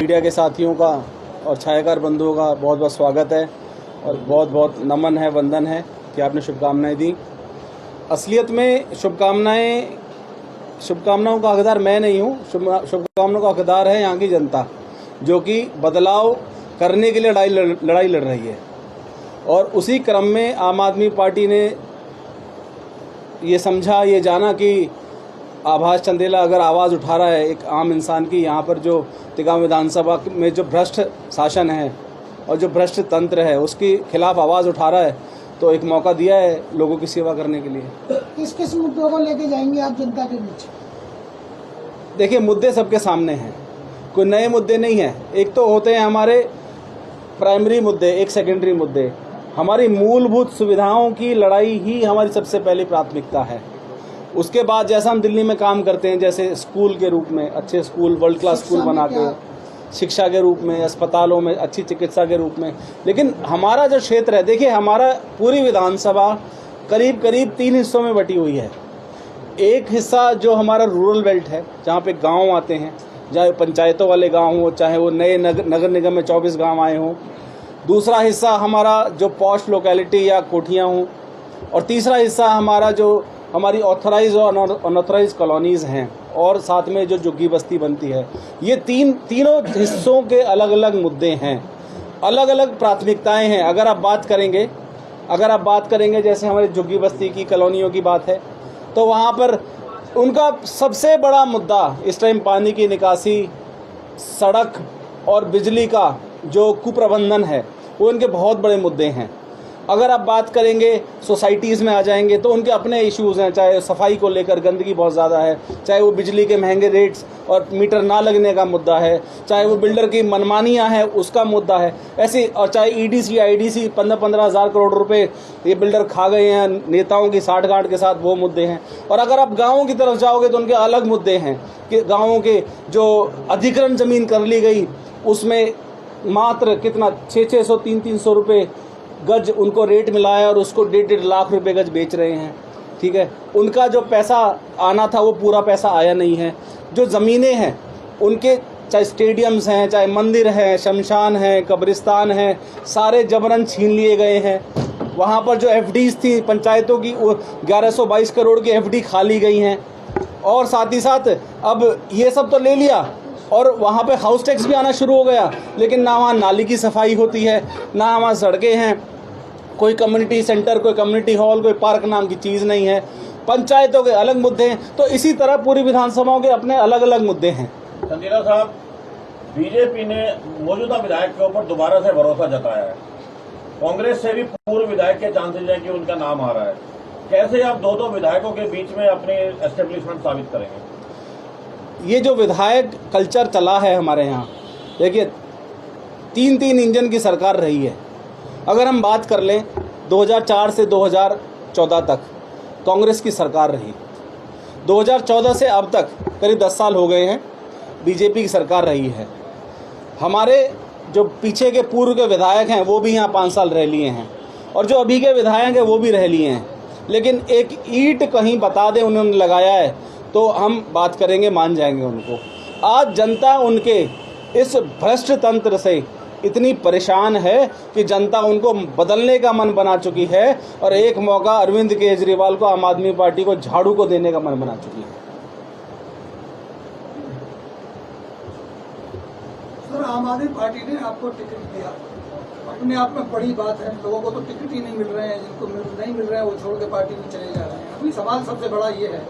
Media के साथियों का और छायाकार बंधुओं का बहुत बहुत स्वागत है और बहुत बहुत नमन है, वंदन है कि आपने शुभकामनाएं दी। असलियत में शुभकामनाओं का हकदार मैं नहीं हूँ, शुभकामनाओं का हकदार है यहाँ की जनता, जो कि बदलाव करने के लिए लड़ाई लड़ रही है। और उसी क्रम में आम आदमी पार्टी ने ये समझा, ये जाना कि आभास चंदेला अगर आवाज़ उठा रहा है एक आम इंसान की, यहाँ पर जो तिगांव विधानसभा में जो भ्रष्ट शासन है और जो भ्रष्ट तंत्र है उसके खिलाफ आवाज़ उठा रहा है, तो एक मौका दिया है लोगों की सेवा करने के लिए। किस मुद्दों को लेके जाएंगे आप जनता के बीच? देखिए, मुद्दे सबके सामने हैं, कोई नए मुद्दे नहीं हैं। एक तो होते हैं हमारे प्राइमरी मुद्दे, एक सेकेंडरी मुद्दे। हमारी मूलभूत सुविधाओं की लड़ाई ही हमारी सबसे पहली प्राथमिकता है। उसके बाद जैसा हम दिल्ली में काम करते हैं, जैसे स्कूल के रूप में अच्छे स्कूल, वर्ल्ड क्लास स्कूल बना के, शिक्षा के रूप में, अस्पतालों में अच्छी चिकित्सा के रूप में। लेकिन हमारा जो क्षेत्र है, देखिए हमारा पूरी विधानसभा करीब करीब 3 हिस्सों में बटी हुई है। एक हिस्सा जो हमारा रूरल बेल्ट है, जहाँ पे गांव आते हैं, चाहे पंचायतों वाले गांव हो, चाहे वो नए नगर निगम में 24 गांव आए हों। दूसरा हिस्सा हमारा जो पॉश लोकेलिटी या कोठियाँ हों, और तीसरा हिस्सा हमारा जो हमारी ऑथराइज और अनऑथराइज कॉलोनीज़ हैं, और साथ में जो झुग्गी बस्ती बनती है। ये तीनों हिस्सों के अलग अलग मुद्दे हैं, अलग अलग प्राथमिकताएं हैं। अगर आप बात करेंगे जैसे हमारी झुग्गी बस्ती की कॉलोनियों की बात है, तो वहाँ पर उनका सबसे बड़ा मुद्दा इस टाइम पानी की निकासी, सड़क और बिजली का जो कुप्रबंधन है, वो उनके बहुत बड़े मुद्दे हैं। अगर आप बात करेंगे सोसाइटीज़ में आ जाएंगे तो उनके अपने इश्यूज़ हैं, चाहे सफाई को लेकर गंदगी बहुत ज़्यादा है, चाहे वो बिजली के महंगे रेट्स और मीटर ना लगने का मुद्दा है, चाहे वो बिल्डर की मनमानियां हैं उसका मुद्दा है, ऐसे। और चाहे ईडीसी आईडीसी 15-15 हज़ार करोड़ रुपए ये बिल्डर खा गए हैं नेताओं की साठगांठ के साथ, वो मुद्दे हैं। और अगर आप गाँवों की तरफ जाओगे तो उनके अलग मुद्दे हैं कि गाँवों के जो अधिग्रहण ज़मीन कर ली गई, उसमें मात्र कितना 600 300 रुपये गज उनको रेट मिला है और उसको 1.5 लाख रुपए गज बेच रहे हैं। ठीक है, उनका जो पैसा आना था वो पूरा पैसा आया नहीं है। जो ज़मीनें हैं उनके, चाहे स्टेडियम्स हैं, चाहे मंदिर हैं, शमशान हैं, कब्रिस्तान हैं, सारे जबरन छीन लिए गए हैं। वहाँ पर जो एफडीज थी पंचायतों की, वो 1122 करोड़ की एफडी खा ली गई हैं। और साथ ही साथ अब ये सब तो ले लिया और वहाँ पे हाउस टैक्स भी आना शुरू हो गया, लेकिन ना वहाँ नाली की सफाई होती है, ना वहाँ सड़कें हैं, कोई कम्युनिटी सेंटर, कोई कम्युनिटी हॉल, कोई पार्क नाम की चीज़ नहीं है। पंचायतों के अलग मुद्दे हैं। तो इसी तरह पूरी विधानसभाओं के अपने अलग अलग मुद्दे हैं। चंदेला साहब, बीजेपी ने मौजूदा विधायक के ऊपर दोबारा से भरोसा जताया है। कांग्रेस से भी पूर्व विधायक के चांसेज है कि उनका नाम आ रहा है। कैसे आप दो विधायकों के बीच में अपने एस्टेब्लिशमेंट साबित करेंगे? ये जो विधायक कल्चर चला है हमारे यहाँ, देखिए 3 इंजन की सरकार रही है। अगर हम बात कर लें 2004 से 2014 तक कांग्रेस की सरकार रही, 2014 से अब तक करीब 10 साल हो गए हैं बीजेपी की सरकार रही है। हमारे जो पीछे के पूर्व के विधायक हैं वो भी यहाँ 5 साल रह लिए हैं, और जो अभी के विधायक हैं वो भी रह लिए हैं। लेकिन एक ईंट कहीं बता दें उन्होंने लगाया है तो हम बात करेंगे, मान जाएंगे उनको। आज जनता उनके इस भ्रष्ट तंत्र से इतनी परेशान है कि जनता उनको बदलने का मन बना चुकी है, और एक मौका अरविंद केजरीवाल को, आम आदमी पार्टी को, झाड़ू को देने का मन बना चुकी है। सर, आम आदमी पार्टी ने आपको टिकट दिया, अपने आप में बड़ी बात है। लोगों को तो टिकट ही नहीं मिल रहे हैं, जिनको नहीं मिल रहे हैं वो छोड़ के पार्टी में चले जा रहे हैं। अभी सवाल सबसे बड़ा ये है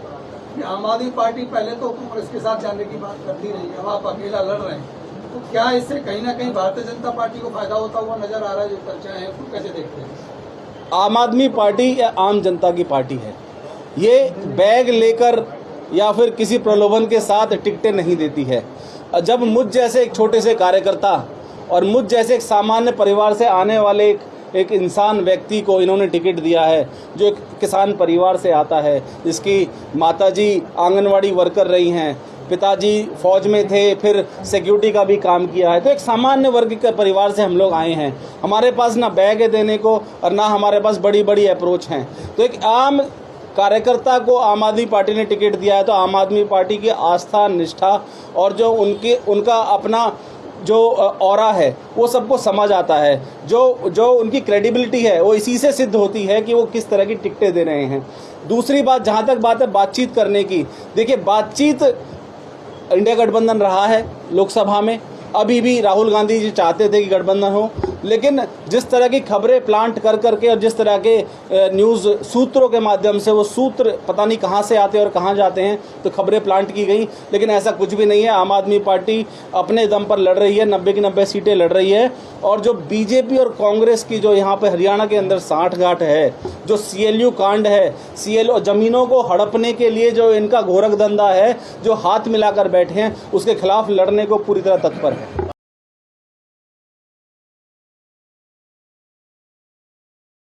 कि आम आदमी पार्टी पहले तो कांग्रेस के साथ जाने की बात करती रही, अब आप अकेला लड़ रहे हैं, तो क्या इससे कहीं ना कहीं भारतीय जनता पार्टी को फायदा होता हुआ नजर आ रहा है? जो चर्चाएं हैं तो कैसे देखते हैं? आम आदमी पार्टी या आम जनता की पार्टी है, ये बैग लेकर या फिर किसी प्रलोभन के साथ टिकटें नहीं देती है। जब मुझ जैसे एक छोटे से कार्यकर्ता और मुझ जैसे एक सामान्य परिवार से आने वाले एक इंसान, व्यक्ति को इन्होंने टिकट दिया है, जो एक किसान परिवार से आता है, जिसकी माताजी आंगनवाड़ी वर्कर रही हैं, पिताजी फौज में थे, फिर सिक्योरिटी का भी काम किया है, तो एक सामान्य वर्ग के परिवार से हम लोग आए हैं। हमारे पास ना बैग है देने को और ना हमारे पास बड़ी बड़ी अप्रोच हैं। तो एक आम कार्यकर्ता को आम आदमी पार्टी ने टिकट दिया है, तो आम आदमी पार्टी की आस्था, निष्ठा और जो उनका अपना जो ऑरा है वो सबको समझ आता है, जो उनकी क्रेडिबिलिटी है वो इसी से सिद्ध होती है कि वो किस तरह की टिकटें दे रहे हैं। दूसरी बात, जहाँ तक बात है बातचीत करने की, देखिए बातचीत इंडिया गठबंधन रहा है लोकसभा में, अभी भी राहुल गांधी जी चाहते थे कि गठबंधन हो, लेकिन जिस तरह की खबरें प्लांट कर करके और जिस तरह के न्यूज़ सूत्रों के माध्यम से वो सूत्र पता नहीं कहाँ से आते हैं और कहाँ जाते हैं, तो खबरें प्लांट की गई, लेकिन ऐसा कुछ भी नहीं है। आम आदमी पार्टी अपने दम पर लड़ रही है, 90 की 90 सीटें लड़ रही है। और जो बीजेपी और कांग्रेस की जो यहाँ पे हरियाणा के अंदर साठगांठ है, जो CLU कांड है, CLU ज़मीनों को हड़पने के लिए जो इनका घोरक धंधा है, जो हाथ मिलाकर बैठे हैं, उसके खिलाफ लड़ने को पूरी तरह तत्पर है।